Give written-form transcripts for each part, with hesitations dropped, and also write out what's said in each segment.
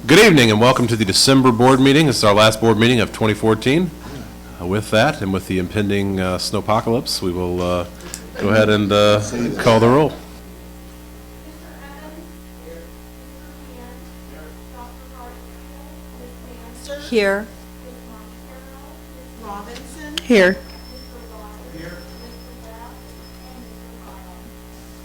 Good evening and welcome to the December board meeting. This is our last board meeting of 2014. With that and with the impending snowpocalypse, we will go ahead and call the roll. Here. Robinson. Here.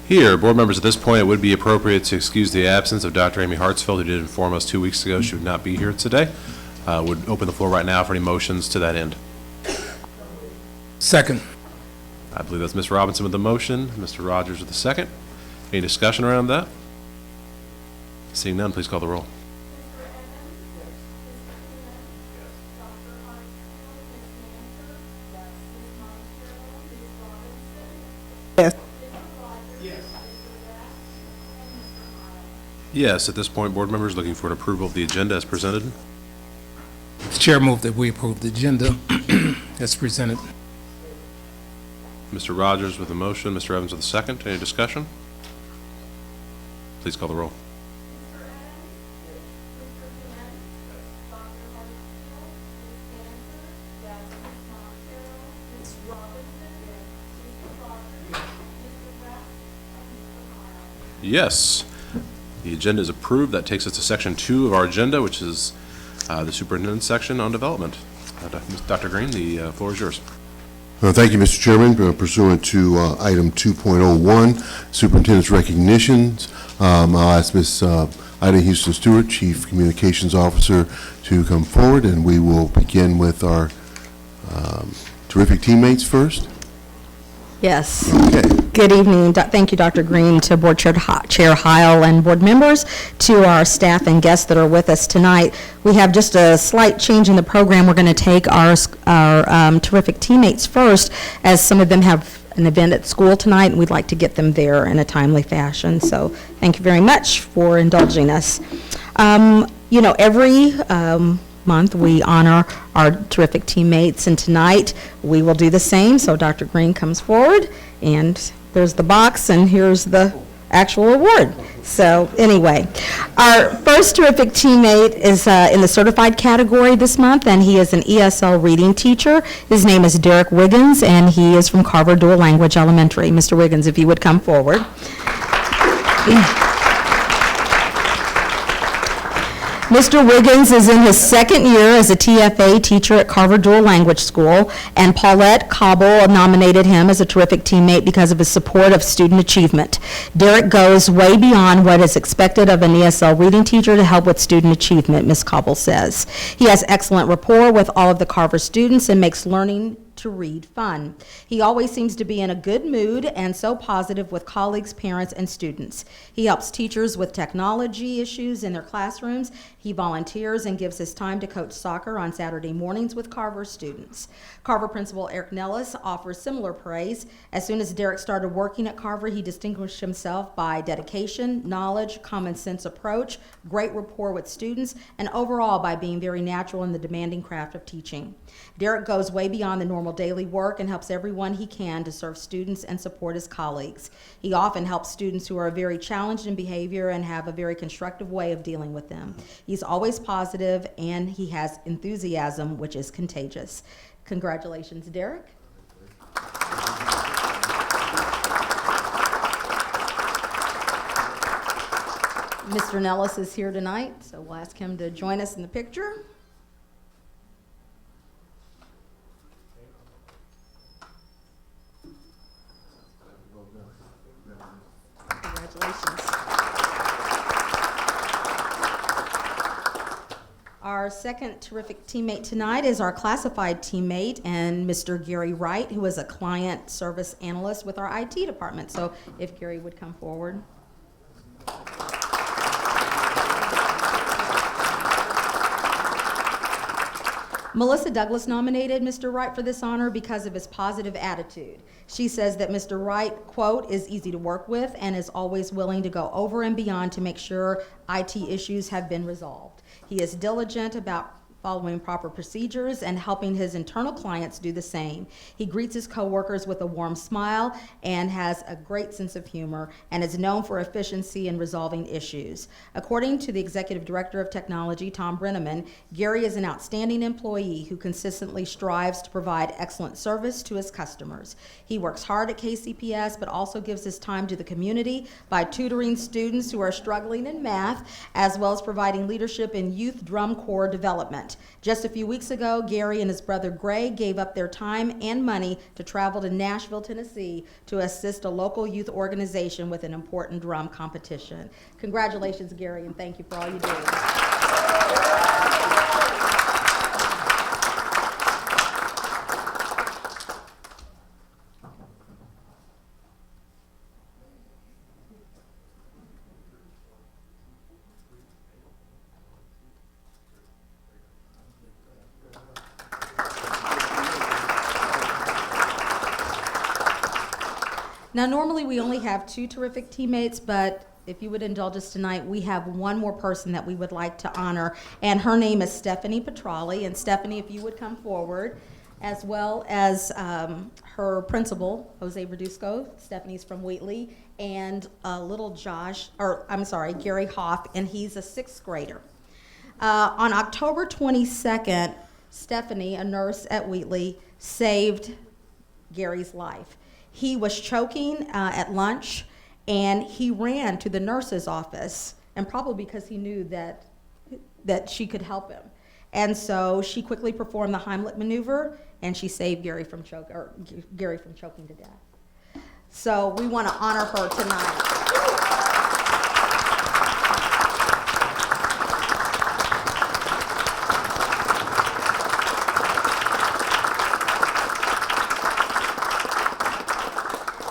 Here, board members, at this point, it would be appropriate to excuse the absence of Dr. Amy Hartsfield, who did inform us 2 weeks ago she would not be here today. Would open the floor right now for any motions to that end. Second. I believe that's Ms. Robinson with the motion, Mr. Rogers with the second. Any discussion around that? Seeing none, please call the roll. Yes. Yes, at this point, board members looking for an approval of the agenda as presented. The chair moved that we approve the agenda as presented. Mr. Rogers with the motion, Mr. Evans with the second. Any discussion? Please call the roll. Yes. The agenda is approved. That takes us to section 2 of our agenda, which is the superintendent's section on development. Dr. Green, the floor is yours. Thank you, Mr. Chairman. Pursuant to item 2.01, superintendent's recognitions, I'll ask Ms. Ida Houston Stewart, Chief Communications Officer, to come forward, and we will begin with our terrific teammates first. Yes. Okay. Good evening. Thank you, Dr. Green, to Board Chair Heil and board members, to our staff and guests that are with us tonight. We have just a slight change in the program. We're going to take our terrific teammates first, as some of them have an event at school tonight, and we'd like to get them there in a timely fashion. So thank you very much for indulging us. You know, every month we honor our terrific teammates, and tonight we will do the same. So Dr. Green comes forward, and there's the box, and here's the actual award. So anyway, our first terrific teammate is in the certified category this month, and he is an ESL reading teacher. His name is Derek Wiggins, and he is from Carver Dual Language Elementary. Mr. Wiggins, if you would come forward. Mr. Wiggins is in his second year as a TFA teacher at Carver Dual Language School, and Paulette Cobble nominated him as a terrific teammate because of his support of student achievement. Derek goes way beyond what is expected of an ESL reading teacher to help with student achievement, Ms. Cobble says. He has excellent rapport with all of the Carver students and makes learning to read fun. He always seems to be in a good mood and so positive with colleagues, parents, and students. He helps teachers with technology issues in their classrooms. He volunteers and gives his time to coach soccer on Saturday mornings with Carver students. Carver Principal Eric Nellis offers similar praise. As soon as Derek started working at Carver, he distinguished himself by dedication, knowledge, common sense approach, great rapport with students, and overall by being very natural in the demanding craft of teaching. Derek goes way beyond the normal daily work and helps everyone he can to serve students and support his colleagues. He often helps students who are very challenged in behavior and have a very constructive way of dealing with them. He's always positive, and he has enthusiasm, which is contagious. Congratulations, Derek. Mr. Nellis is here tonight, so we'll ask him to join us in the picture. Congratulations. Our second terrific teammate tonight is our classified teammate, and Mr. Gary Wright, who is a client service analyst with our IT department. So if Gary would come forward. Melissa Douglas nominated Mr. Wright for this honor because of his positive attitude. She says that Mr. Wright, quote, is easy to work with and is always willing to go over and beyond to make sure IT issues have been resolved. He is diligent about following proper procedures and helping his internal clients do the same. He greets his coworkers with a warm smile and has a great sense of humor and is known for efficiency in resolving issues. According to the Executive Director of Technology, Tom Brenneman, Gary is an outstanding employee who consistently strives to provide excellent service to his customers. He works hard at KCPS, but also gives his time to the community by tutoring students who are struggling in math, as well as providing leadership in youth drum corps development. Just a few weeks ago, Gary and his brother Greg gave up their time and money to travel to Nashville, Tennessee to assist a local youth organization with an important drum competition. Congratulations, Gary, and thank you for all you do. Now, normally we only have 2 terrific teammates, but if you would indulge us tonight, we have one more person that we would like to honor, and her name is Stephanie Petrali. And Stephanie, if you would come forward, as well as her principal, Jose Verduzco. Stephanie's from Wheatley, and little Gary Hoff, and he's a 6th grader. On October 22nd, Stephanie, a nurse at Wheatley, saved Gary's life. He was choking at lunch, and he ran to the nurse's office, and probably because he knew that she could help him. And so she quickly performed the Heimlich maneuver, and she saved Gary from choking to death. So we want to honor her tonight.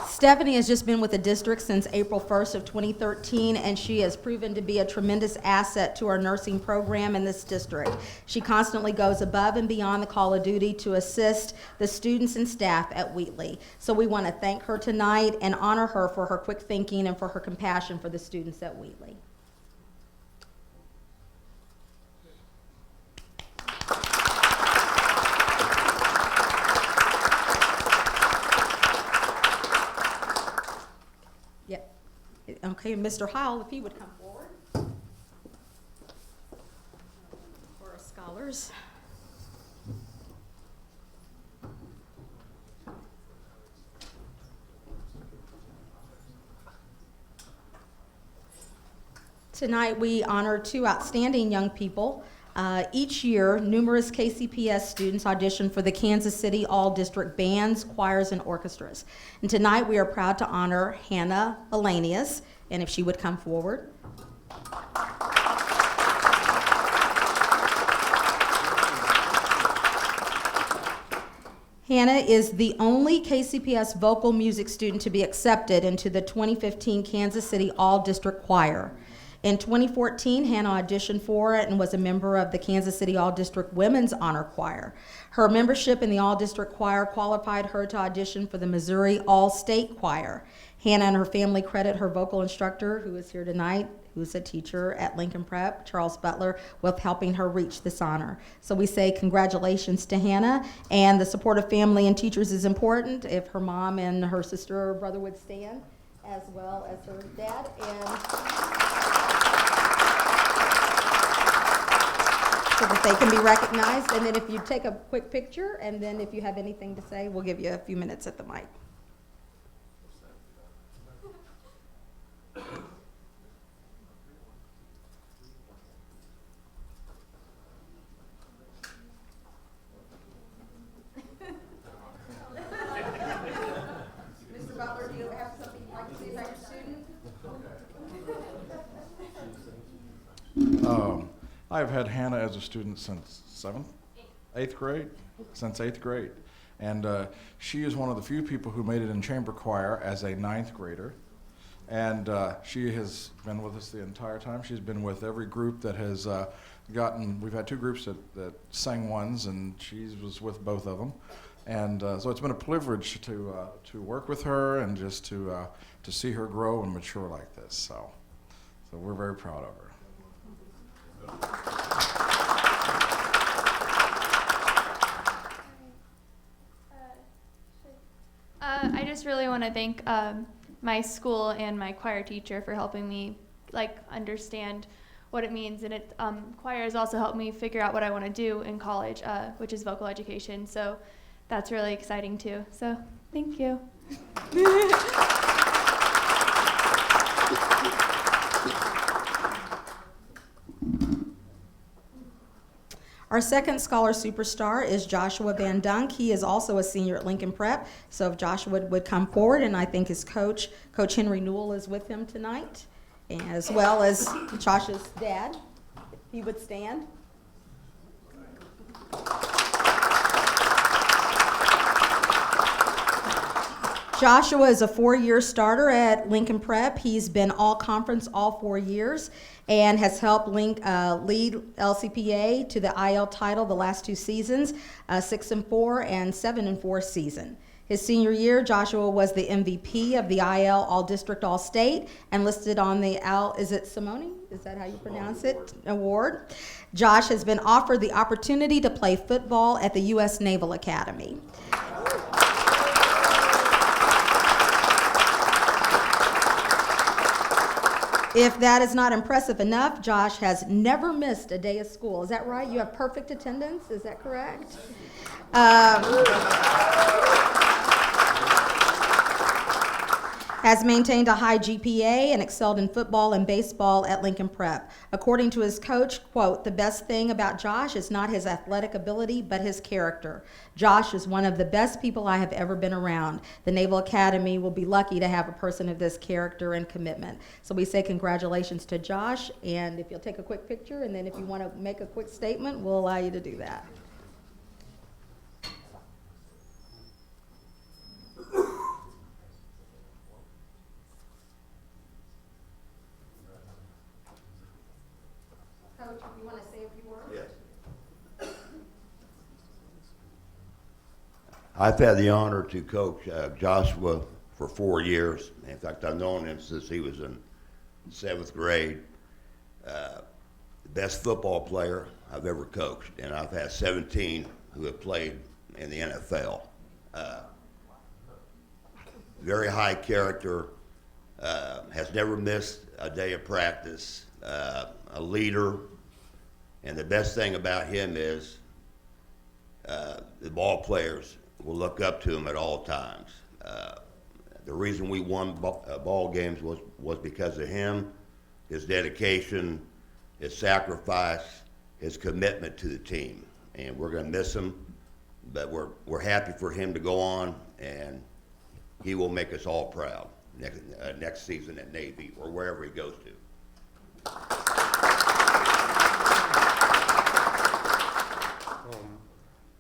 Stephanie has just been with the district since April 1st of 2013, and she has proven to be a tremendous asset to our nursing program in this district. She constantly goes above and beyond the call of duty to assist the students and staff at Wheatley. So we want to thank her tonight and honor her for her quick thinking and for her compassion for the students at Wheatley. Okay, Mr. Howell, if he would come forward for our scholars. Tonight we honor 2 outstanding young people. Each year, numerous KCPS students audition for the Kansas City All-District Bands, Choirs, and Orchestras. And tonight we are proud to honor Hannah Elanius, and if she would come forward. Hannah is the only KCPS vocal music student to be accepted into the 2015 Kansas City All-District Choir. In 2014, Hannah auditioned for and was a member of the Kansas City All-District Women's Honor Choir. Her membership in the All-District Choir qualified her to audition for the Missouri All-State Choir. Hannah and her family credit her vocal instructor, who is here tonight, who's a teacher at Lincoln Prep, Charles Butler, with helping her reach this honor. So we say congratulations to Hannah, and the support of family and teachers is important. If her mom and her sister or brother would stand, as well as her dad, so that they can be recognized. And then if you take a quick picture, and then if you have anything to say, we'll give you a few minutes at the mic. Mr. Butler, do you have something you'd like to say about your student? I've had Hannah as a student since 8th grade, since 8th grade. And she is one of the few people who made it in chamber choir as a 9th grader. And she has been with us the entire time. She's been with every group that has we've had 2 groups that sang ones, and she was with both of them. And so it's been a privilege to work with her and just to see her grow and mature like this. So we're very proud of her. just really want to thank my school and my choir teacher for helping me understand what it means, and choir has also helped me figure out what I want to do in college, which is vocal education. So that's really exciting too. So thank you. Our second Scholar Superstar is Joshua Van Dunk. He is also a senior at Lincoln Prep. So if Joshua would come forward, and I think his coach, Coach Henry Newell, is with him tonight, as well as Josh's dad, if he would stand. Joshua is a 4-year starter at Lincoln Prep. He's been all conference all 4 years and has helped lead LCPA to the IL title the last 2 seasons, 6-4 and 7-4 season. His senior year, Joshua was the MVP of the IL All-District All-State and listed on the is it Simone? Is that how you pronounce it? Award. Josh has been offered the opportunity to play football at the U.S. Naval Academy. If that is not impressive enough, Josh has never missed a day of school. Is that right? You have perfect attendance? Is that correct? Has maintained a high GPA and excelled in football and baseball at Lincoln Prep. According to his coach, quote, "The best thing about Josh is not his athletic ability, but his character. Josh is one of the best people I have ever been around. The Naval Academy will be lucky to have a person of this character and commitment." So we say congratulations to Josh, and if you'll take a quick picture, and then if you want to make a quick statement, we'll allow you to do that. Coach, if you want to say a few words. Yes. I've had the honor to coach Joshua for 4 years. In fact, I've known him since he was in 7th grade. The best football player I've ever coached, and I've had 17 who have played in the NFL. Very high character, has never missed a day of practice, a leader, and the best thing about him is the ball players will look up to him at all times. The reason we won ball games was because of him, his dedication, his sacrifice, his commitment to the team. And we're going to miss him, but we're happy for him to go on, and he will make us all proud next season at Navy or wherever he goes to.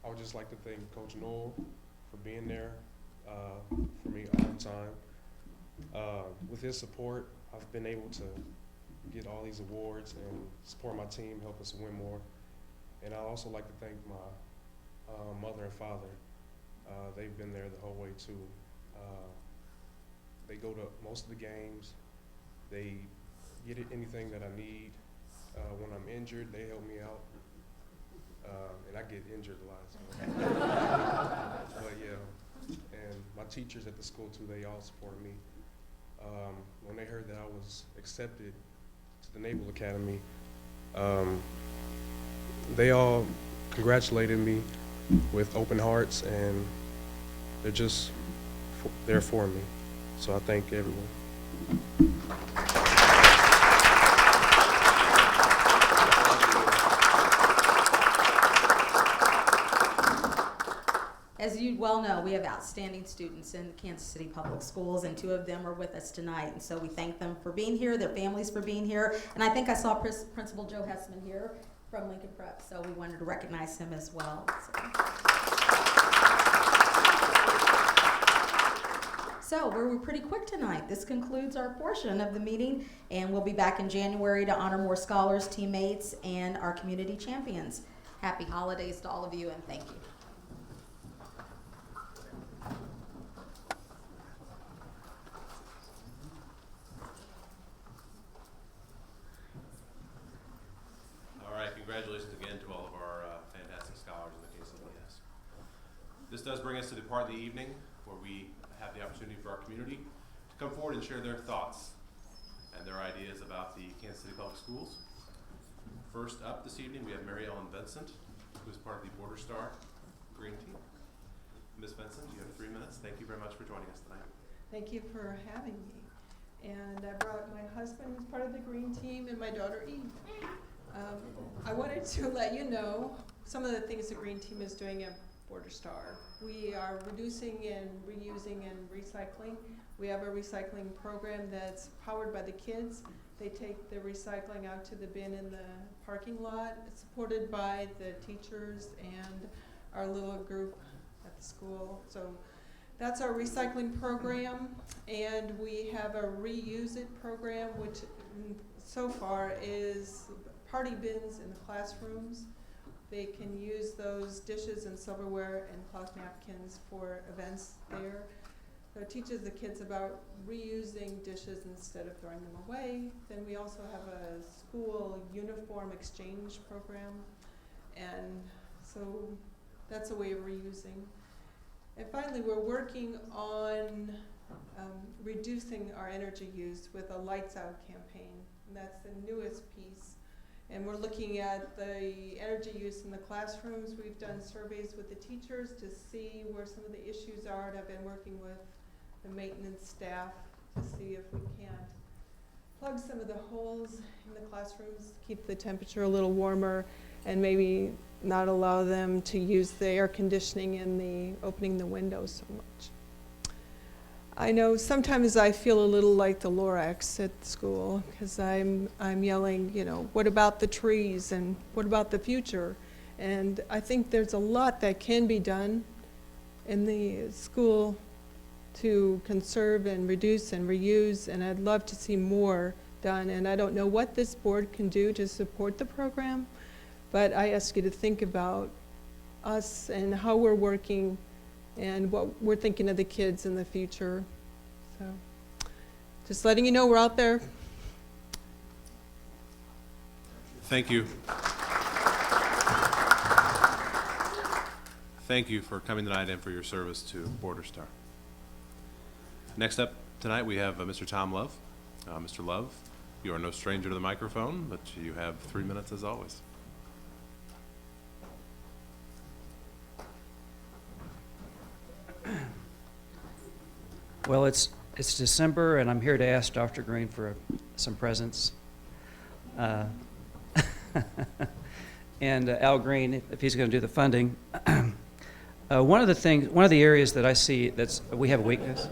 I would just like to thank Coach Noel for being there for me all the time. With his support, I've been able to get all these awards and support my team, help us win more. And I'd also like to thank my mother and father. They've been there the whole way too. They go to most of the games. They get anything that I need. When I'm injured, they help me out. And I get injured a lot. So. But yeah, and my teachers at the school too, they all support me. When they heard that I was accepted to the Naval Academy, they all congratulated me with open hearts, and they're just there for me. So I thank everyone. As you well know, we have outstanding students in Kansas City Public Schools, and 2 of them are with us tonight. And so we thank them for being here, their families for being here. And I think I saw Principal Joe Hessman here from Lincoln Prep, so we wanted to recognize him as well. So we were pretty quick tonight. This concludes our portion of the meeting, and we'll be back in January to honor more scholars, teammates, and our community champions. Happy holidays to all of you, and thank you. All right, congratulations again to all of our fantastic scholars in the KCPS. This does bring us to the part of the evening where we have the the opportunity for our community to come forward and share their thoughts and their ideas about the Kansas City Public Schools. First up this evening, we have Mary Ellen Vincent, who is part of the Border Star Green Team. Ms. Vincent, you have 3 minutes. Thank you very much for joining us tonight. Thank you for having me. And I brought my husband, who's part of the green team, and my daughter Eve. I wanted to let you know some of the things the green team is doing at Border Star. We are reducing and reusing and recycling. We have a recycling program that's powered by the kids. They take the recycling out to the bin in the parking lot. It's supported by the teachers and our little group at the school. So that's our recycling program, and we have a reuse it program, which so far is party bins in the classrooms. They can use those dishes and silverware and cloth napkins for events there. So it teaches the kids about reusing dishes instead of throwing them away. Then we also have a school uniform exchange program, and so that's a way of reusing. And finally, we're working on reducing our energy use with a Lights Out campaign, and that's the newest piece. And we're looking at the energy use in the classrooms. We've done surveys with the teachers to see where some of the issues are, and I've been working with the maintenance staff to see if we can't plug some of the holes in the classrooms, keep the temperature a little warmer, and maybe not allow them to use the air conditioning and the opening the windows so much. I know sometimes I feel a little like the Lorax at school, because I'm yelling, you know, what about the trees and what about the future? And I think there's a lot that can be done in the school to conserve and reduce and reuse, and I'd love to see more done. And I don't know what this board can do to support the program, but I ask you to think about us and how we're working and what we're thinking of the kids in the future. So just letting you know we're out there. Thank you. Thank you for coming tonight and for your service to Border Star. Next up tonight, we have Mr. Tom Love. Mr. Love, you are no stranger to the microphone, but you have 3 minutes as always. Well, it's December, and I'm here to ask Dr. Green for some presents. And Al Green, if he's going to do the funding. One of the areas that I see we have a weakness.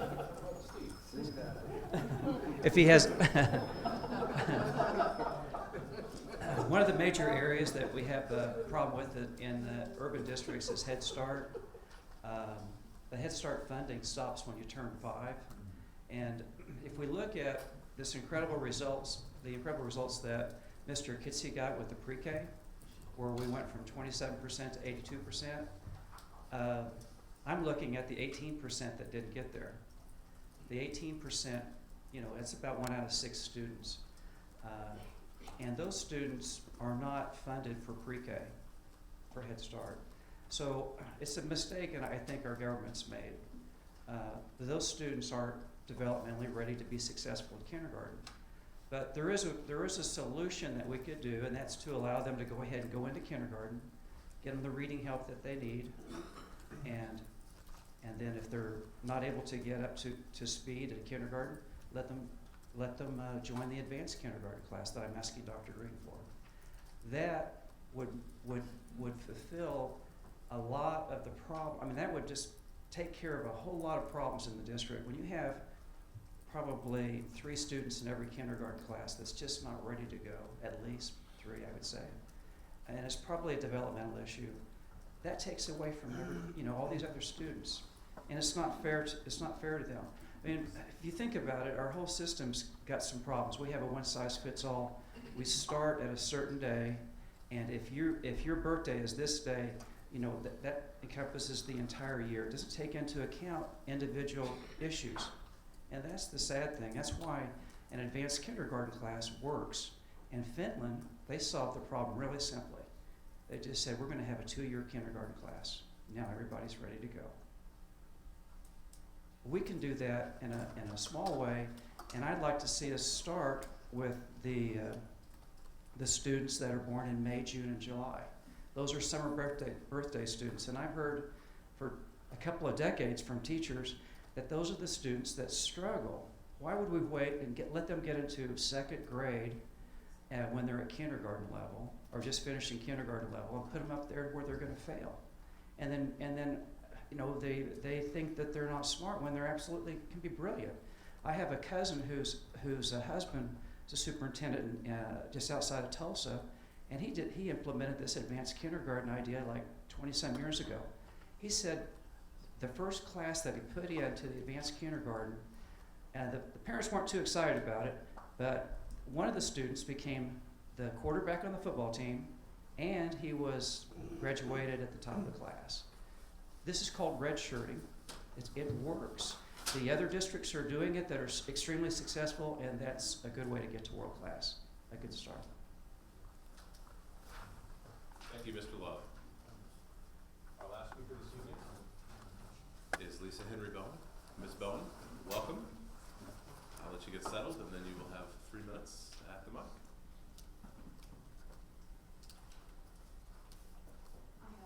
If he has, one of the major areas that we have a problem with in the urban districts is Head Start. The Head Start funding stops when you turn 5, and if we look at the incredible results that Mr. Kitsy got with the pre-K, where we went from 27% to 82%, I'm looking at the 18% that didn't get there. The 18%, you know, it's about 1 out of 6 students, and those students are not funded for pre-K, for Head Start. So it's a mistake, and I think our government's made. Those students aren't developmentally ready to be successful in kindergarten. But there is a solution that we could do, and that's to allow them to go ahead and go into kindergarten, get them the reading help that they need, and then if they're not able to get up to speed in kindergarten, let them join the advanced kindergarten class that I'm asking Dr. Green for. That would fulfill a lot of the problem. I mean, that would just take care of a whole lot of problems in the district. When you have probably 3 students in every kindergarten class that's just not ready to go, at least 3, I would say, and it's probably a developmental issue, that takes away from all these other students, and it's not fair to them. I mean, if you think about it, our whole system's got some problems. We have a one-size-fits-all. We start at a certain day, and if your birthday is this day, you know, that encompasses the entire year. It doesn't take into account individual issues. And that's the sad thing. That's why an advanced kindergarten class works. In Finland, they solved the problem really simply. They just said, we're going to have a 2-year kindergarten class. Now everybody's ready to go. We can do that in a small way, and I'd like to see us start with the students that are born in May, June, and July. Those are summer birthday students, and I've heard for a couple of decades from teachers that those are the students that struggle. Why would we wait and let them get into second grade when they're at kindergarten level, or just finishing kindergarten level, and put them up there where they're going to fail? And then you know, they think that they're not smart when they're absolutely can be brilliant. I have a cousin whose husband is a superintendent just outside of Tulsa, and he implemented this advanced kindergarten idea like 20-some years ago. He said the first class that he put into the advanced kindergarten, the parents weren't too excited about it, but one of the students became the quarterback on the football team, and he was graduated at the top of the class. This is called redshirting. It works. The other districts are doing it that are extremely successful, and that's a good way to get to world class, a good start. Thank you, Mr. Love. Our last speaker this evening is Lisa Henry Bellman. Ms. Bellman, welcome. I'll let you get settled, and then you will have 3 minutes at the mic. I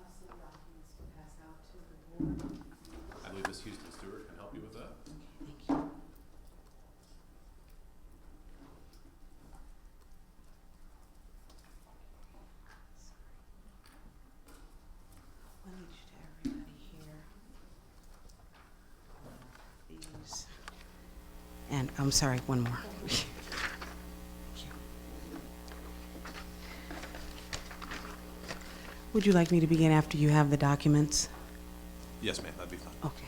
have some documents to pass out to the board. I believe Ms. Houston Stewart can help you with that. Thank you. Let me just everybody here. These. And I'm sorry, one more. Thank you. Would you like me to begin after you have the documents? Yes, ma'am, that'd be fine. Okay.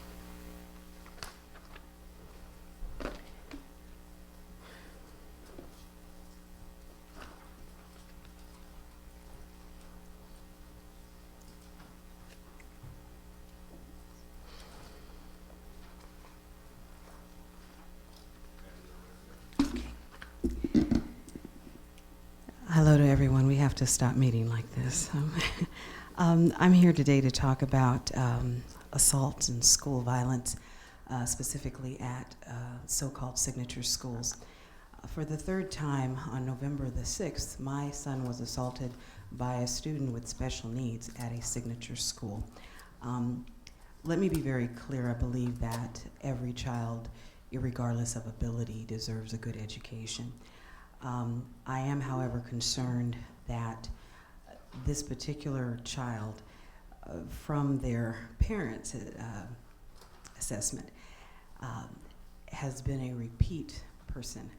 Hello to everyone. We have to stop meeting like this. I'm here today to talk about assaults and school violence, specifically at so-called signature schools. For the third time on November the 6th, my son was assaulted by a student with special needs at a signature school. Let me be very clear. I believe that every child, irregardless of ability, deserves a good education. I am, however, concerned that this particular child, from their parents' assessment, has been a repeat person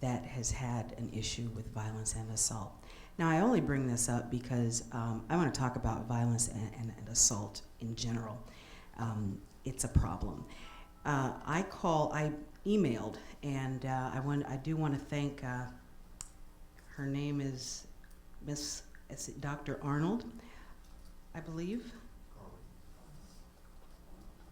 that has had an issue with violence and assault. Now, I only bring this up because I want to talk about violence and assault in general. It's a problem. I emailed, and I do want to thank. Her name is Dr. Arnold, I believe.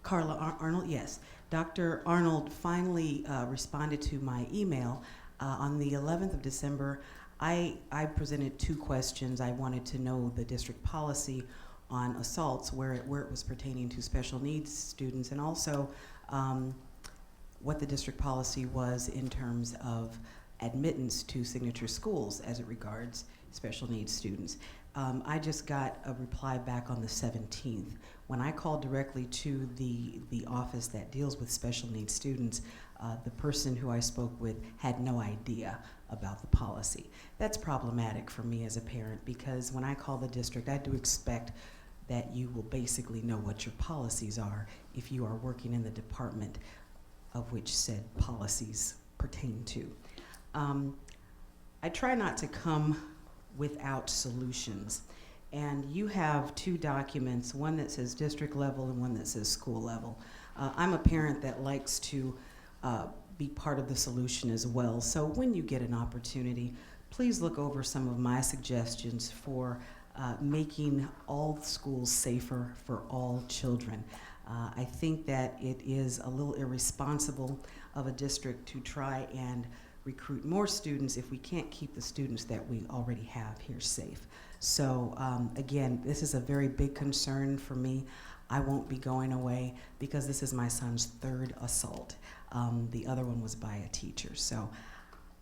Carla Arnold, yes. Dr. Arnold finally responded to my email. On the 11th of December, I presented 2 questions. I wanted to know the district policy on assaults, where it was pertaining to special needs students, and also what the district policy was in terms of admittance to signature schools as it regards special needs students. I just got a reply back on the 17th. When I called directly to the office that deals with special needs students, the person who I spoke with had no idea about the policy. That's problematic for me as a parent, because when I call the district, I do expect that you will basically know what your policies are if you are working in the department of which said policies pertain to. I try not to come without solutions. And you have 2 documents, one that says district level and one that says school level. I'm a parent that likes to be part of the solution as well. So when you get an opportunity, please look over some of my suggestions for making all schools safer for all children. I think that it is a little irresponsible of a district to try and recruit more students if we can't keep the students that we already have here safe. So again, this is a very big concern for me. I won't be going away because this is my son's third assault. The other one was by a teacher, so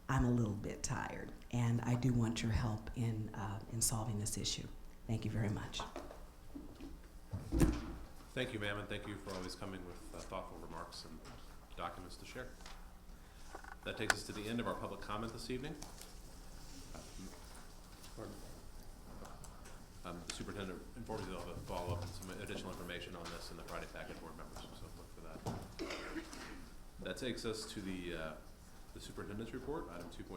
I'm a little bit tired, and I do want your help in solving this issue. Thank you very much. Thank you, ma'am, and thank you for always coming with thoughtful remarks and documents to share. That takes us to the end of our public comment this evening. The superintendent informs you they'll have a follow-up and some additional information on this in the Friday packet, board members, so look for that. That takes us to the superintendent's report, item 2.03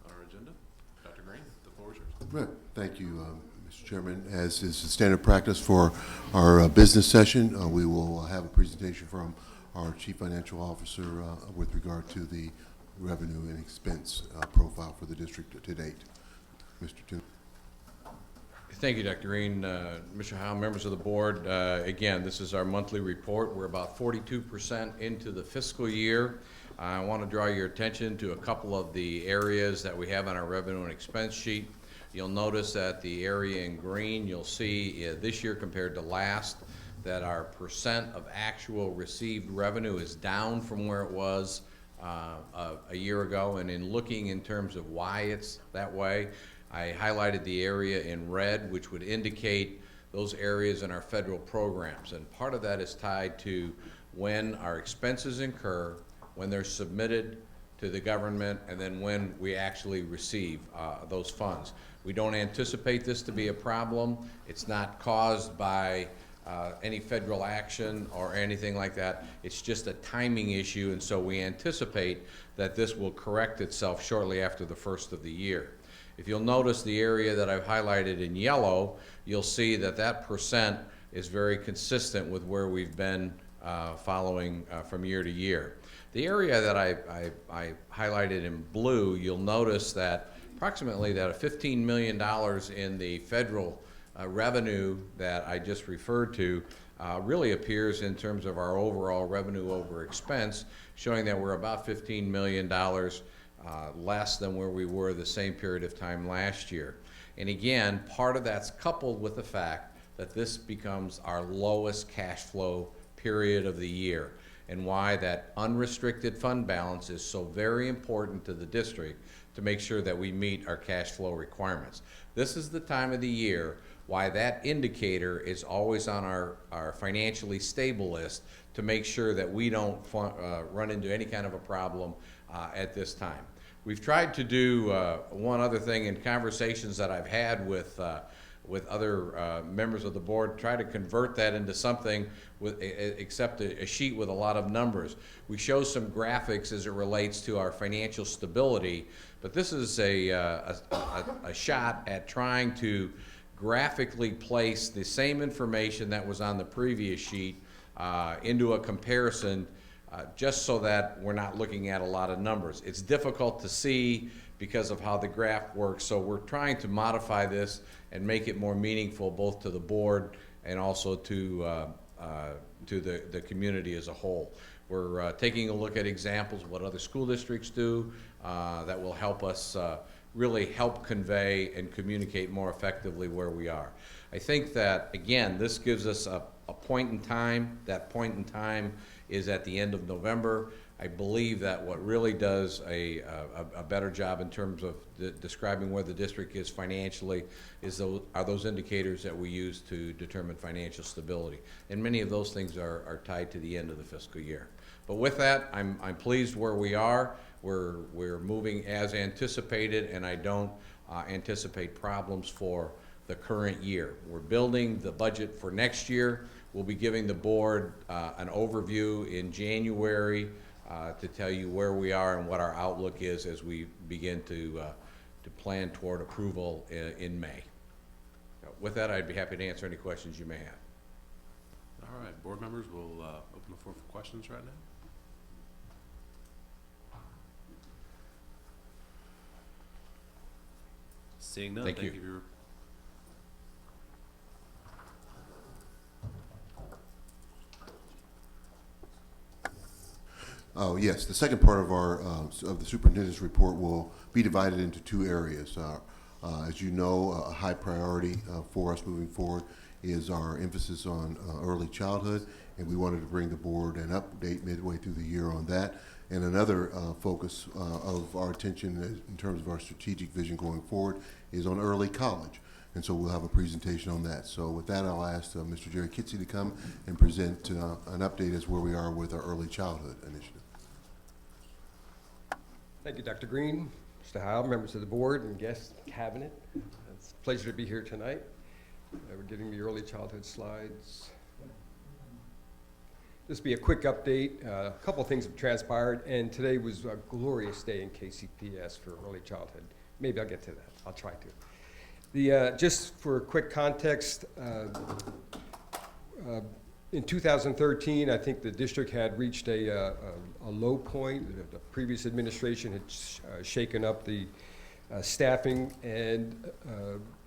on our agenda. Dr. Green, the floor is yours. Right. Thank you, Mr. Chairman. As is the standard practice for our business session, we will have a presentation from our Chief Financial Officer with regard to the revenue and expense profile for the district to date. Mr. Toon. Thank you, Dr. Green. Mr. Howe, members of the board, again, this is our monthly report. We're about 42% into the fiscal year. I want to draw your attention to a couple of the areas that we have on our revenue and expense sheet. You'll notice that the area in green, you'll see this year compared to last, that our percent of actual received revenue is down from where it was a year ago. And in looking in terms of why it's that way, I highlighted the area in red, which would indicate those areas in our federal programs. And part of that is tied to when our expenses incur, when they're submitted to the government, and then when we actually receive those funds. We don't anticipate this to be a problem. It's not caused by any federal action or anything like that. It's just a timing issue, and so we anticipate that this will correct itself shortly after the first of the year. If you'll notice the area that I've highlighted in yellow, you'll see that that percent is very consistent with where we've been following from year to year. The area that I highlighted in blue, you'll notice that approximately that $15 million in the federal revenue that I just referred to really appears in terms of our overall revenue over expense, showing that we're about $15 million less than where we were the same period of time last year. And again, part of that's coupled with the fact that this becomes our lowest cash flow period of the year, and why that unrestricted fund balance is so very important to the district to make sure that we meet our cash flow requirements. This is the time of the year why that indicator is always on our financially stable list to make sure that we don't run into any kind of a problem at this time. We've tried to do one other thing in conversations that I've had with other members of the board, try to convert that into something except a sheet with a lot of numbers. We show some graphics as it relates to our financial stability, but this is a shot at trying to graphically place the same information that was on the previous sheet into a comparison, just so that we're not looking at a lot of numbers. It's difficult to see because of how the graph works, so we're trying to modify this and make it more meaningful both to the board and also to the community as a whole. We're taking a look at examples of what other school districts do that will help us really help convey and communicate more effectively where we are. I think that, again, this gives us a point in time. That point in time is at the end of November. I believe that what really does a better job in terms of describing where the district is financially are those indicators that we use to determine financial stability. And many of those things are tied to the end of the fiscal year. But with that, I'm pleased where we are. We're moving as anticipated, and I don't anticipate problems for the current year. We're building the budget for next year. We'll be giving the board an overview in January to tell you where we are and what our outlook is as we begin to plan toward approval in May. With that, I'd be happy to answer any questions you may have. All right, board members, we'll open the floor for questions right now. Seeing none, thank you. Oh, yes, the second part of our of the superintendent's report will be divided into two areas. As you know, a high priority for us moving forward is our emphasis on early childhood, and we wanted to bring the board an update midway through the year on that. And another focus of our attention in terms of our strategic vision going forward is on early college. And so we'll have a presentation on that. So with that, I'll ask Mr. Jerry Kitsey to come and present an update as where we are with our early childhood initiative. Thank you, Dr. Green, Mr. Howell, members of the board and guest cabinet. It's a pleasure to be here tonight. We're getting the early childhood slides. This will be a quick update. A couple of things have transpired, and today was a glorious day in KCPS for early childhood. Maybe I'll get to that. I'll try to. Just for quick context, in 2013, I think the district had reached a low point. The previous administration had shaken up the staffing, and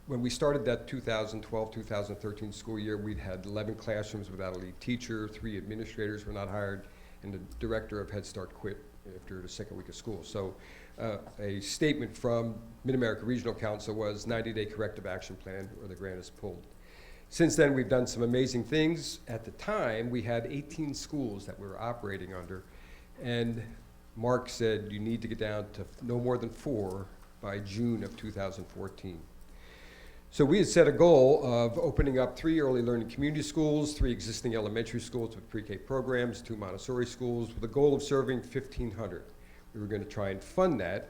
when we started that 2012-2013 school year, we'd had 11 classrooms without a lead teacher, 3 administrators were not hired, and the director of Head Start quit after the second week of school. So a statement from Mid-America Regional Council was 90-day corrective action plan, or the grant is pulled. Since then, we've done some amazing things. At the time, we had 18 schools that we were operating under, and Mark said you need to get down to no more than 4 by June of 2014. So we had set a goal of opening up 3 early learning community schools, 3 existing elementary schools with pre-K programs, 2 Montessori schools, with a goal of serving 1,500. We were going to try and fund that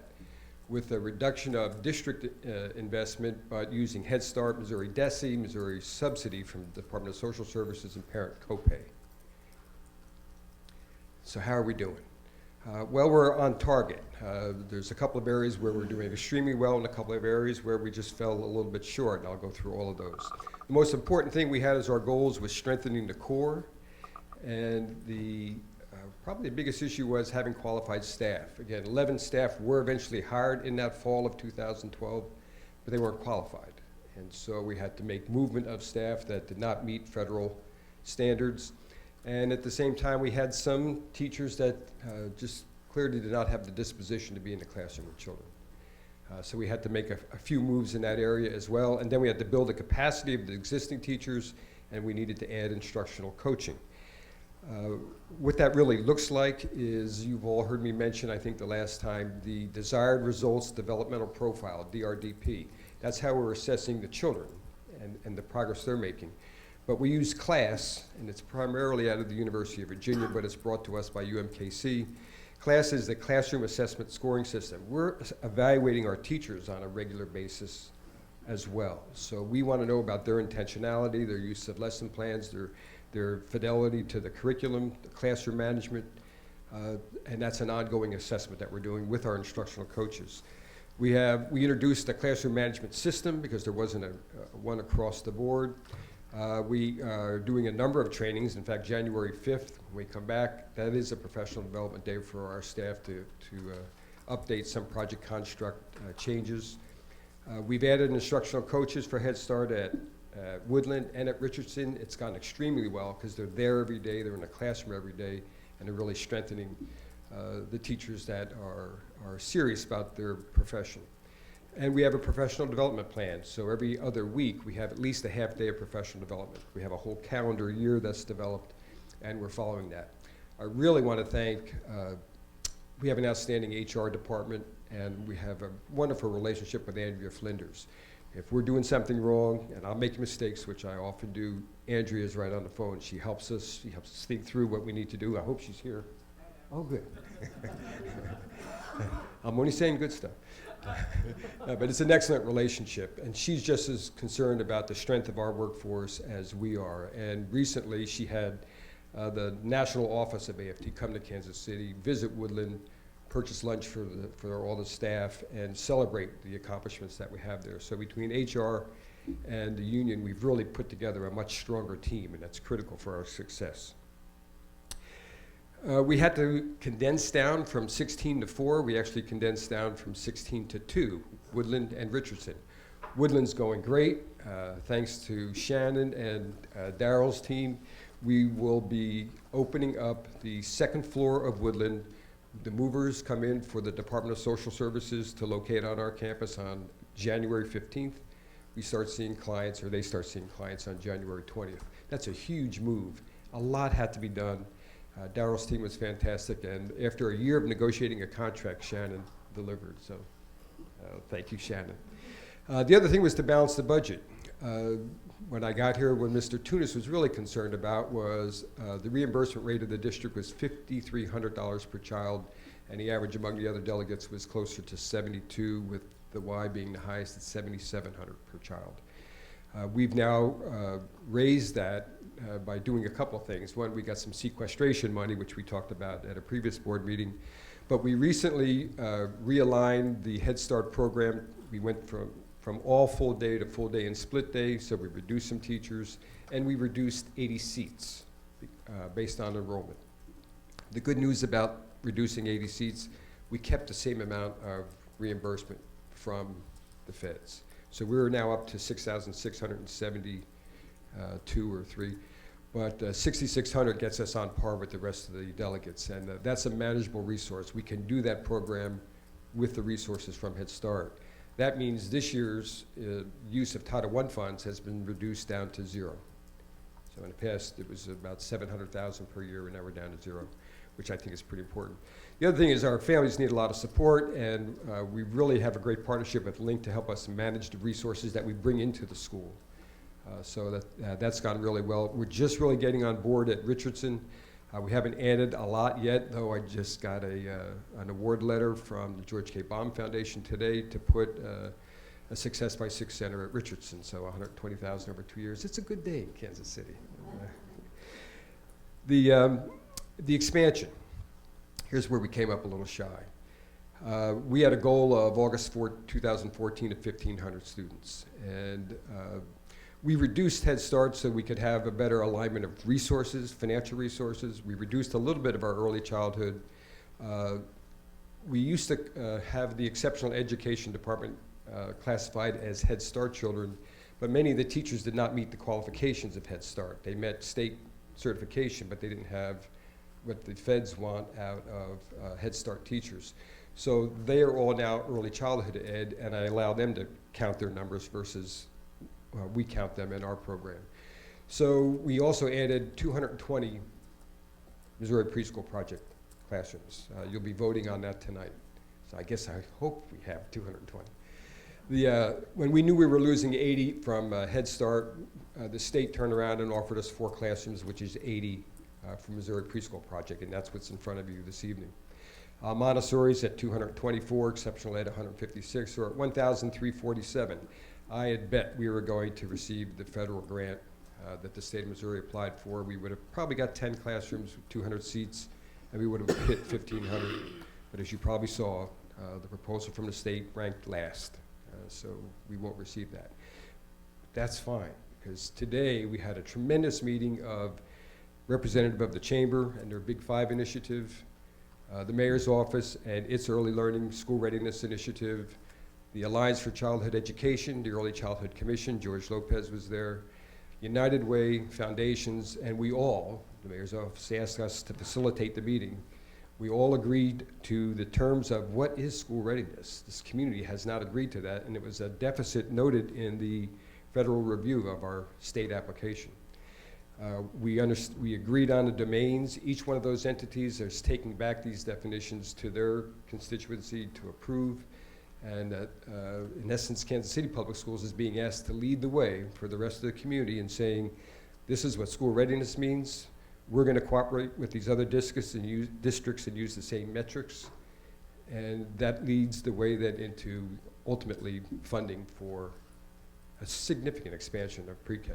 with a reduction of district investment, but using Head Start, Missouri DESE, Missouri subsidy from the Department of Social Services, and parent copay. So how are we doing? Well, we're on target. There's a couple of areas where we're doing extremely well and a couple of areas where we just fell a little bit short, and I'll go through all of those. The most important thing we had as our goals was strengthening the core, and probably the biggest issue was having qualified staff. Again, 11 staff were eventually hired in that fall of 2012, but they weren't qualified. And so we had to make movement of staff that did not meet federal standards. And at the same time, we had some teachers that just clearly did not have the disposition to be in the classroom with children. So we had to make a few moves in that area as well. And then we had to build the capacity of the existing teachers, and we needed to add instructional coaching. What that really looks like is, you've all heard me mention, I think the last time, the Desired Results Developmental Profile, DRDP. That's how we're assessing the children and the progress they're making. But we use CLASS, and it's primarily out of the University of Virginia, but it's brought to us by UMKC. CLASS is the Classroom Assessment Scoring System. We're evaluating our teachers on a regular basis as well. So we want to know about their intentionality, their use of lesson plans, their fidelity to the curriculum, the classroom management, and that's an ongoing assessment that we're doing with our instructional coaches. We introduced a classroom management system because there wasn't one across the board. We are doing a number of trainings. In fact, January 5th, when we come back, that is a professional development day for our staff to update some project construct changes. We've added instructional coaches for Head Start at Woodland and at Richardson. It's gone extremely well because they're there every day, they're in the classroom every day, and they're really strengthening the teachers that are serious about their profession. And we have a professional development plan. So every other week, we have at least a half day of professional development. We have a whole calendar year that's developed, and we're following that. I really want to thank, we have an outstanding HR department, and we have a wonderful relationship with Andrea Flinders. If we're doing something wrong, and I'll make mistakes, which I often do, Andrea is right on the phone. She helps us think through what we need to do. I hope she's here. Oh, good. I'm only saying good stuff. But it's an excellent relationship, and she's just as concerned about the strength of our workforce as we are. And recently, she had the national office of AFT come to Kansas City, visit Woodland, purchase lunch for all the staff, and celebrate the accomplishments that we have there. So between HR and the union, we've really put together a much stronger team, and that's critical for our success. We had to condense down from 16 to 4. We actually condensed down from 16 to 2, Woodland and Richardson. Woodland's going great. Thanks to Shannon and Daryl's team, we will be opening up the second floor of Woodland. The movers come in for the Department of Social Services to locate on our campus on January 15th. we start seeing clients, or they start seeing clients on January 20th. That's a huge move. A lot had to be done. Daryl's team was fantastic, and after a year of negotiating a contract, Shannon delivered, so thank you, Shannon. The other thing was to balance the budget. When I got here, what Mr. Tunis was really concerned about was the reimbursement rate of the district was $5,300 per child, and the average among the other delegates was closer to 72, with the Y being the highest at 7,700 per child. We've now raised that by doing a couple things. One, we got some sequestration money, which we talked about at a previous board meeting, but we recently realigned the Head Start program. We went from all full day to full day and split day, so we reduced some teachers, and we reduced 80 seats based on enrollment. The good news about reducing 80 seats, we kept the same amount of reimbursement from the feds. So we're now up to 6,672 or 3, but 6,600 gets us on par with the rest of the delegates, and that's a manageable resource. We can do that program with the resources from Head Start. That means this year's use of Title I funds has been reduced down to 0. So in the past, it was about 700,000 per year, and now we're down to 0, which I think is pretty important. The other thing is our families need a lot of support, and we really have a great partnership with Link to help us manage the resources that we bring into the school. So that's gone really well. We're just really getting on board at Richardson. We haven't added a lot yet, though I just got an award letter from the George K. Baum Foundation today to put a Success by Six Center at Richardson, so $120,000 over 2 years. It's a good day in Kansas City. The expansion, here's where we came up a little shy. We had a goal of August 4, 2014 of 1,500 students, and we reduced Head Start so we could have a better alignment of resources, financial resources. We reduced a little bit of our early childhood. We used to have the exceptional education department classified as Head Start children, but many of the teachers did not meet the qualifications of Head Start. They met state certification, but they didn't have what the feds want out of Head Start teachers. So they are all now early childhood ed, and I allow them to count their numbers versus we count them in our program. So we also added 220 Missouri Preschool Project classrooms. You'll be voting on that tonight. So I hope we have 220. When we knew we were losing 80 from Head Start, the state turned around and offered us 4 classrooms, which is 80 from Missouri Preschool Project, and that's what's in front of you this evening. Montessori's at 224, exceptional ed 156, or at 1,347. I had bet we were going to receive the federal grant that the state of Missouri applied for. We would have probably got 10 classrooms with 200 seats, and we would have hit 1,500. But as you probably saw, the proposal from the state ranked last, so we won't receive that. That's fine, because today we had a tremendous meeting of representative of the chamber and their Big 5 initiative, the mayor's office and its early learning school readiness initiative, the Alliance for Childhood Education, the Early Childhood Commission, George Lopez was there, United Way, foundations, and we all, the mayor's office asked us to facilitate the meeting. We all agreed to the terms of what is school readiness. This community has not agreed to that, and it was a deficit noted in the federal review of our state application. We agreed on the domains. Each one of those entities is taking back these definitions to their constituency to approve. And in essence, Kansas City Public Schools is being asked to lead the way for the rest of the community in saying, this is what school readiness means. We're going to cooperate with these other districts and use the same metrics. And that leads the way then into ultimately funding for a significant expansion of pre-K.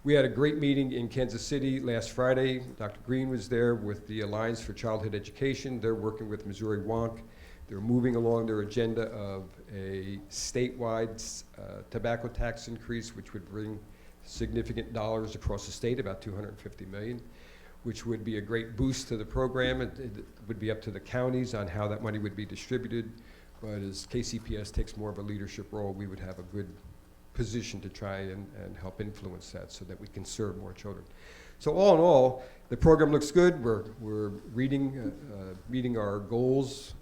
We had a great meeting in Kansas City last Friday. Dr. Green was there with the Alliance for Childhood Education. They're working with Missouri WONC. They're moving along their agenda of a statewide tobacco tax increase, which would bring significant dollars across the state, about $250 million, which would be a great boost to the program. It would be up to the counties on how that money would be distributed. But as KCPS takes more of a leadership role, we would have a good position to try and help influence that so that we can serve more children. So all in all, the program looks good. We're meeting our goals.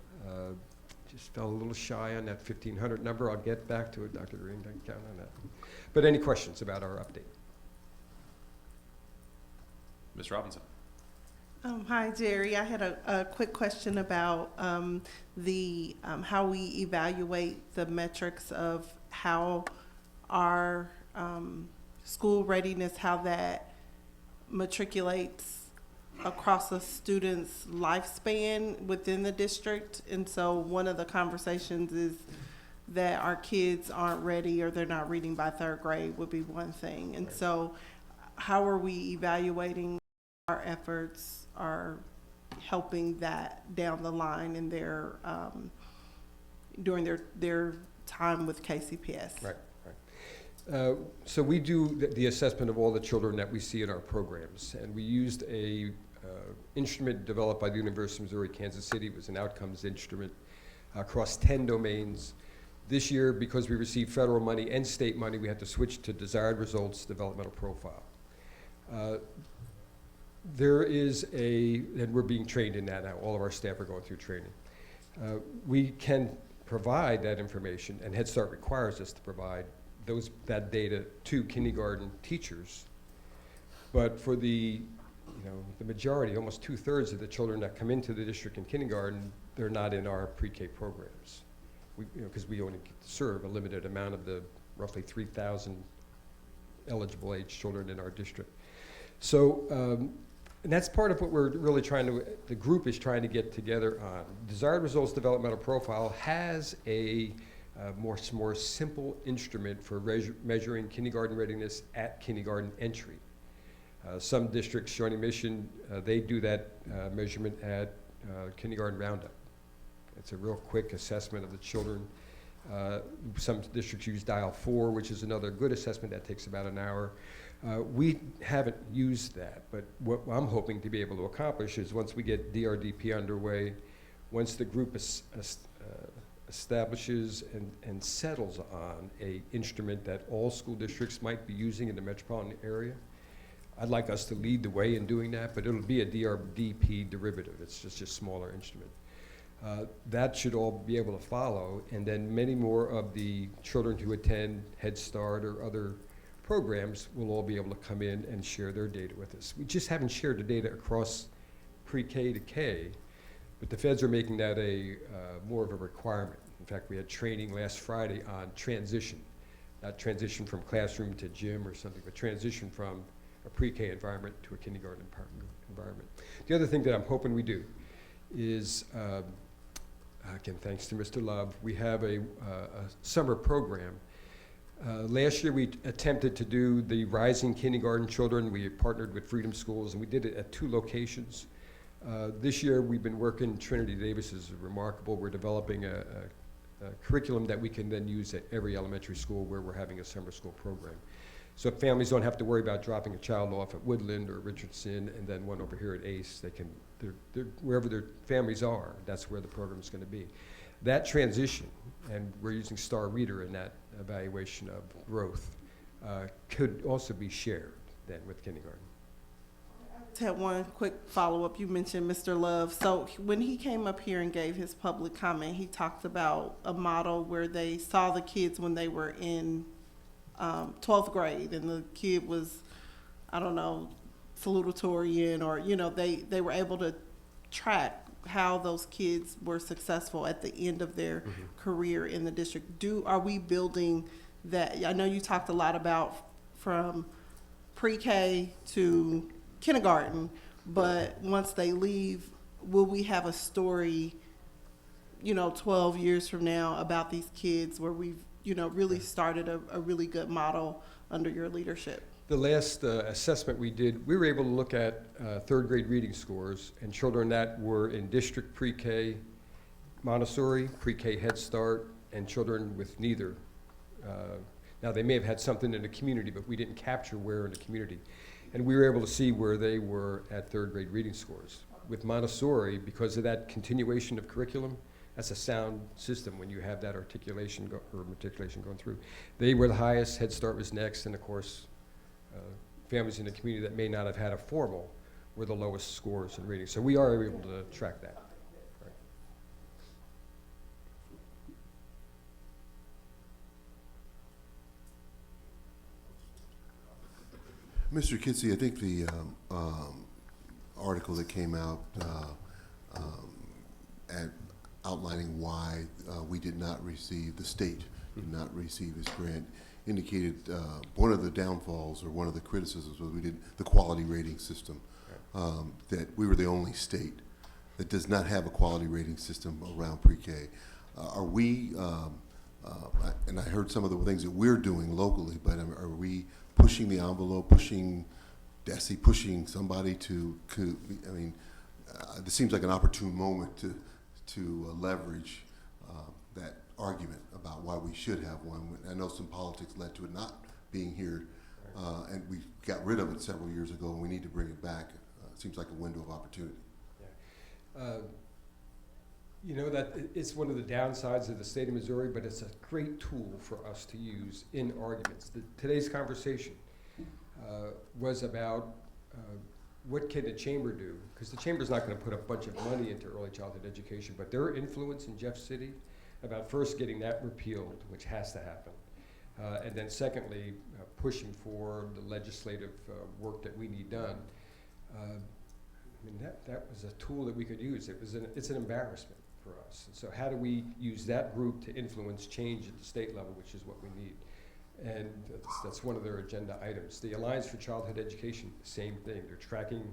just fell a little shy on that 1,500 number. I'll get back to it, Dr. Green, don't count on that. But any questions about our update? Ms. Robinson. Hi, Jerry. I had a quick question about how we evaluate the metrics of how our school readiness, how that matriculates across a student's lifespan within the district. And so one of the conversations is that our kids aren't ready or they're not reading by 3rd grade would be one thing. And so how are we evaluating our efforts are helping that down the line in their during their time with KCPS? Right. So we do the assessment of all the children that we see in our programs, and we used a instrument developed by the University of Missouri Kansas City. It was an outcomes instrument across 10 domains. This year, because we received federal money and state money, we had to switch to desired results developmental profile. There is and we're being trained in that now. All of our staff are going through training. We can provide that information, and Head Start requires us to provide that data to kindergarten teachers. But for the majority, almost 2/3 of the children that come into the district in kindergarten, they're not in our pre-K programs. Because we only serve a limited amount of the roughly 3,000 eligible age children in our district. So, and that's part of what we're really the group is trying to get together on. Desired Results Developmental Profile has a more simple instrument for measuring kindergarten readiness at kindergarten entry. Some districts, Shawnee Mission, they do that measurement at kindergarten roundup. It's a real quick assessment of the children. Some districts use Dial 4, which is another good assessment that takes about an hour. We haven't used that, but what I'm hoping to be able to accomplish is once we get DRDP underway, once the group establishes and settles on a instrument that all school districts might be using in the metropolitan area, I'd like us to lead the way in doing that, but it'll be a DRDP derivative. It's just a smaller instrument. That should all be able to follow, and then many more of the children who attend Head Start or other programs will all be able to come in and share their data with us. We just haven't shared the data across pre-K to K, but the feds are making that more of a requirement. In fact, we had training last Friday on transition, not transition from classroom to gym or something, but transition from a pre-K environment to a kindergarten environment. The other thing that I'm hoping we do is, again, thanks to Mr. Love, we have a summer program. Last year we attempted to do the Rising Kindergarten Children. We partnered with Freedom Schools, and we did it at 2 locations. This year we've been working, Trinity Davis is remarkable. We're developing a curriculum that we can then use at every elementary school where we're having a summer school program. So families don't have to worry about dropping a child off at Woodland or Richardson and then one over here at ACE. They can, wherever their families are, that's where the program is going to be. That transition, and we're using Star Reader in that evaluation of growth, could also be shared then with kindergarten. I just had one quick follow-up. You mentioned Mr. Love. So when he came up here and gave his public comment, he talked about a model where they saw the kids when they were in 12th grade, and the kid was, I don't know, salutatorian, or, they were able to track how those kids were successful at the end of their career in the district. Are we building that? I know you talked a lot about from pre-K to kindergarten, but once they leave, will we have a story, 12 years from now about these kids where we've really started a really good model under your leadership? The last assessment we did, we were able to look at 3rd grade reading scores and children that were in district pre-K Montessori, pre-K Head Start, and children with neither. Now they may have had something in the community, but we didn't capture where in the community. And we were able to see where they were at 3rd grade reading scores. With Montessori, because of that continuation of curriculum, that's a sound system when you have that articulation going through. They were the highest, Head Start was next, and of course, families in the community that may not have had a formal were the lowest scores in reading. So we are able to track that. Mr. Kitsy, I think the article that came out outlining why we did not receive, the state did not receive this grant, indicated one of the downfalls or one of the criticisms was we did the quality rating system, that we were the only state that does not have a quality rating system around pre-K. Are we, and I heard some of the things that we're doing locally, but are we pushing the envelope, pushing DESE, pushing somebody to, I mean, this seems like an opportune moment to leverage that argument about why we should have one. I know some politics led to it not being here, and we got rid of it several years ago, and we need to bring it back. It seems like a window of opportunity. Yeah. You know, that it's one of the downsides of the state of Missouri, but it's a great tool for us to use in arguments. Today's conversation was about what can the chamber do? Because the chamber's not going to put a bunch of money into early childhood education, but their influence in Jeff City about first getting that repealed, which has to happen, and then secondly, pushing for the legislative work that we need done. I mean, that was a tool that we could use. It's an embarrassment for us. And so how do we use that group to influence change at the state level, which is what we need? And that's one of their agenda items. The Alliance for Childhood Education, same thing. They're tracking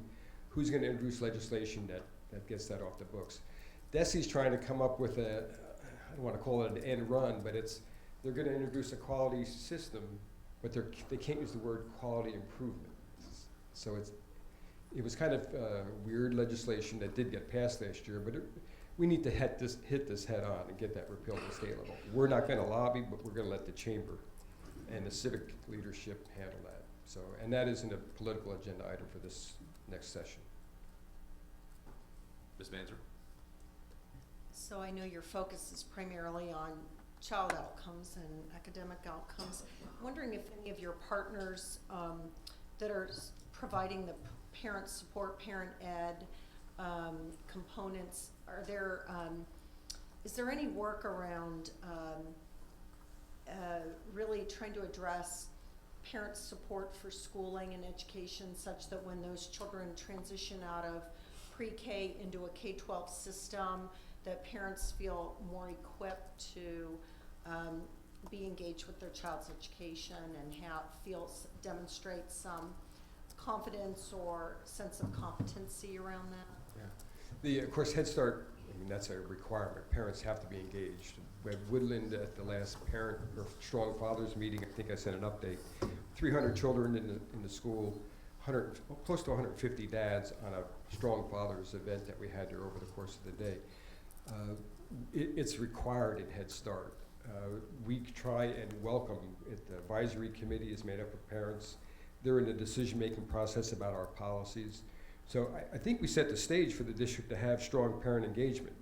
who's going to introduce legislation that gets that off the books. DESE's trying to come up with I don't want to call it an end run, but they're going to introduce a quality system, but they can't use the word quality improvement. So it was kind of weird legislation that did get passed last year, but we need to hit this head on and get that repealed at the state level. We're not going to lobby, but we're going to let the chamber and the civic leadership handle that. So, and that isn't a political agenda item for this next session. Ms. Manzer? So I know your focus is primarily on child outcomes and academic outcomes. I'm wondering if any of your partners that are providing the parent support, parent ed components, is there any work around really trying to address parent support for schooling and education such that when those children transition out of pre-K into a K-12 system, that parents feel more equipped to be engaged with their child's education and demonstrate some confidence or sense of competency around that? Yeah. Of course, Head Start, I mean, that's a requirement. Parents have to be engaged. We had Woodland at the last parent or Strong Fathers meeting. I think I sent an update. 300 children in the school, close to 150 dads on a Strong Fathers event that we had there over the course of the day. It's required in Head Start. We try and welcome it. The advisory committee is made up of parents. They're in the decision-making process about our policies. So I think we set the stage for the district to have strong parent engagement.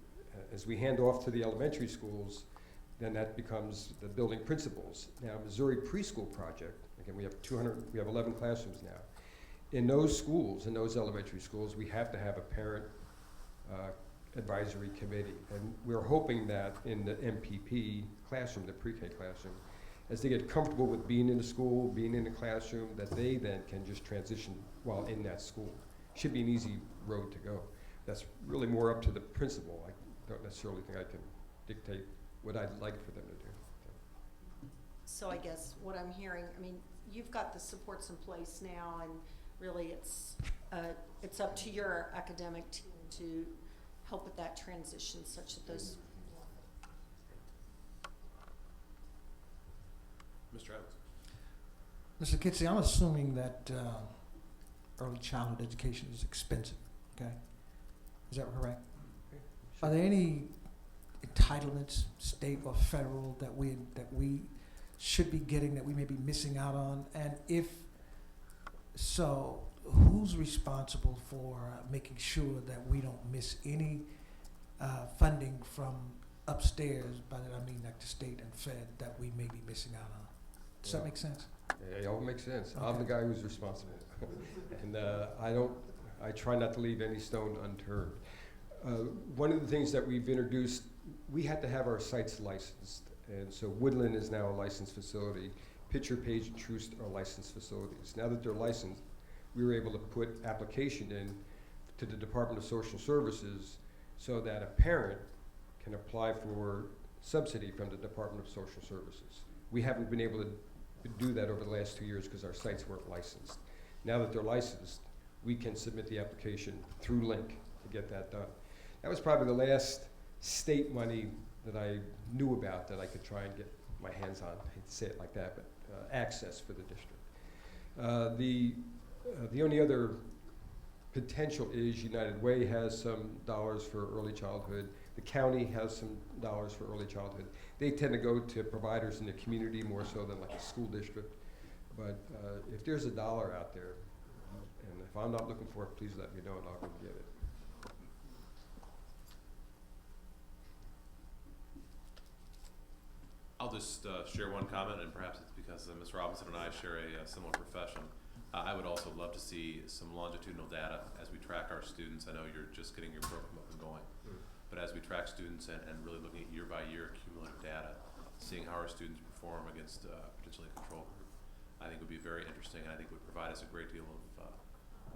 As we hand off to the elementary schools, then that becomes the building principals. Now, Missouri Preschool Project, again, we have 11 classrooms now. In those schools, in those elementary schools, we have to have a parent advisory committee. And we're hoping that in the MPP classroom, the pre-K classroom, as they get comfortable with being in the school, being in the classroom, that they then can just transition while in that school. Should be an easy road to go. That's really more up to the principal. I don't necessarily think I can dictate what I'd like for them to do. So I guess what I'm hearing, I mean, you've got the supports in place now, and really it's up to your academic team to help with that transition such that those. Mr. Evans? Mr. Kitsy, I'm assuming that early childhood education is expensive, okay? Is that correct? Okay. Are there any entitlements, state or federal, that we should be getting that we may be missing out on? And if so, who's responsible for making sure that we don't miss any funding from upstairs? By that I mean like the state and Fed that we may be missing out on. Does that make sense? Yeah, it all makes sense. Okay. I'm the guy who's responsible. And I try not to leave any stone unturned. One of the things that we've introduced, we had to have our sites licensed. And so Woodland is now a licensed facility. Pitcher, Page, and Troost are licensed facilities. Now that they're licensed, we were able to put application in to the Department of Social Services so that a parent can apply for subsidy from the Department of Social Services. We haven't been able to do that over the last 2 years because our sites weren't licensed. Now that they're licensed, we can submit the application through Link to get that done. That was probably the last state money that I knew about that I could try and get my hands on. I hate to say it like that, but access for the district. The only other potential is United Way has some dollars for early childhood. The county has some dollars for early childhood. They tend to go to providers in the community more so than like a school district. But if there's a dollar out there, and if I'm not looking for it, please let me know and I'll go get it. I'll just share one comment, and perhaps it's because Ms. Robinson and I share a similar profession. I would also love to see some longitudinal data as we track our students. I know you're just getting your program up and going, but as we track students and really looking at year by year cumulative data, seeing how our students perform against potentially a control group, I think would be very interesting, and I think would provide us a great deal of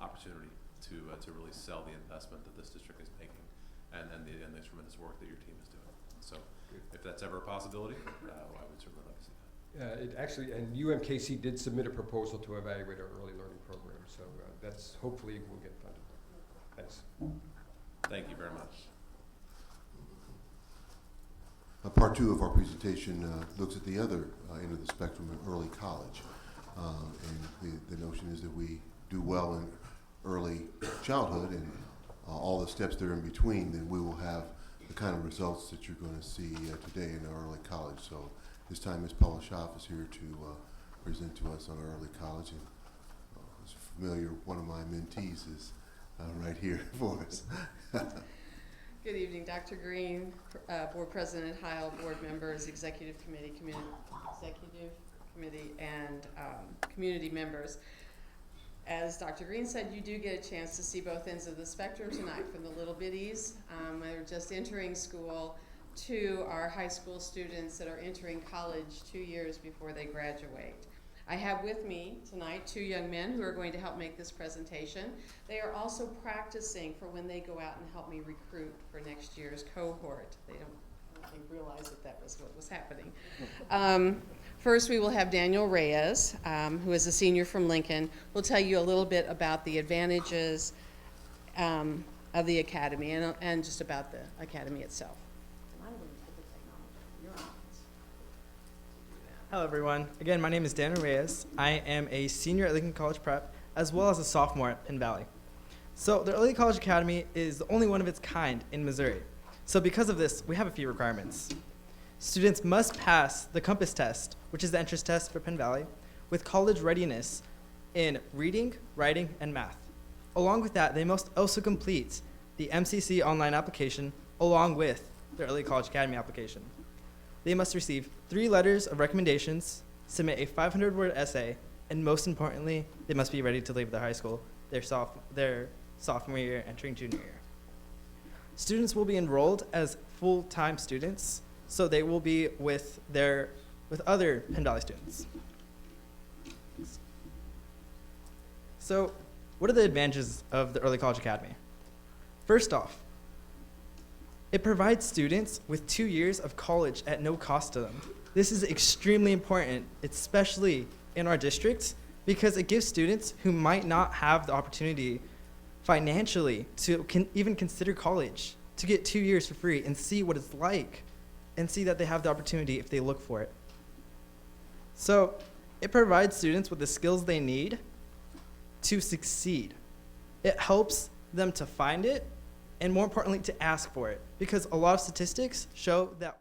opportunity to really sell the investment that this district is making and the tremendous work that your team is doing. So if that's ever a possibility, I would certainly like to see that. It actually, and UMKC did submit a proposal to evaluate our early learning program, so that's hopefully will get funded. Thanks. Thank you very much. Part two of our presentation looks at the other end of the spectrum of early college. And the notion is that we do well in early childhood and all the steps that are in between, then we will have the kind of results that you're going to see today in our early college. So this time Ms. Pelashoff is here to present to us on our early college. And as familiar, one of my mentees is right here for us. Good evening, Dr. Green, Board President Heil, board members, Executive Committee, and community members. As Dr. Green said, you do get a chance to see both ends of the spectrum tonight, from the little bitties that are just entering school to our high school students that are entering college 2 years before they graduate. I have with me tonight 2 young men who are going to help make this presentation. They are also practicing for when they go out and help me recruit for next year's cohort. They don't, I think, realize that was what was happening. First, we will have Daniel Reyes, who is a senior from Lincoln. We'll tell you a little bit about the advantages of the academy and just about the academy itself. Hello everyone. Again, my name is Daniel Reyes. I am a senior at Lincoln College Prep, as well as a sophomore at Penn Valley. So the Early College Academy is the only one of its kind in Missouri. So because of this, we have a few requirements. Students must pass the Compass test, which is the entrance test for Penn Valley, with college readiness in reading, writing, and math. Along with that, they must also complete the MCC online application along with the Early College Academy application. They must receive 3 letters of recommendations, submit a 500-word essay, and most importantly, they must be ready to leave their high school their sophomore year entering junior year. Students will be enrolled as full-time students, so they will be with other Penn Valley students. So what are the advantages of the Early College Academy? First off, it provides students with 2 years of college at no cost to them. This is extremely important, especially in our district, because it gives students who might not have the opportunity financially to even consider college to get 2 years for free and see what it's like and see that they have the opportunity if they look for it. So it provides students with the skills they need to succeed. It helps them to find it, and more importantly, to ask for it, because a lot of statistics show that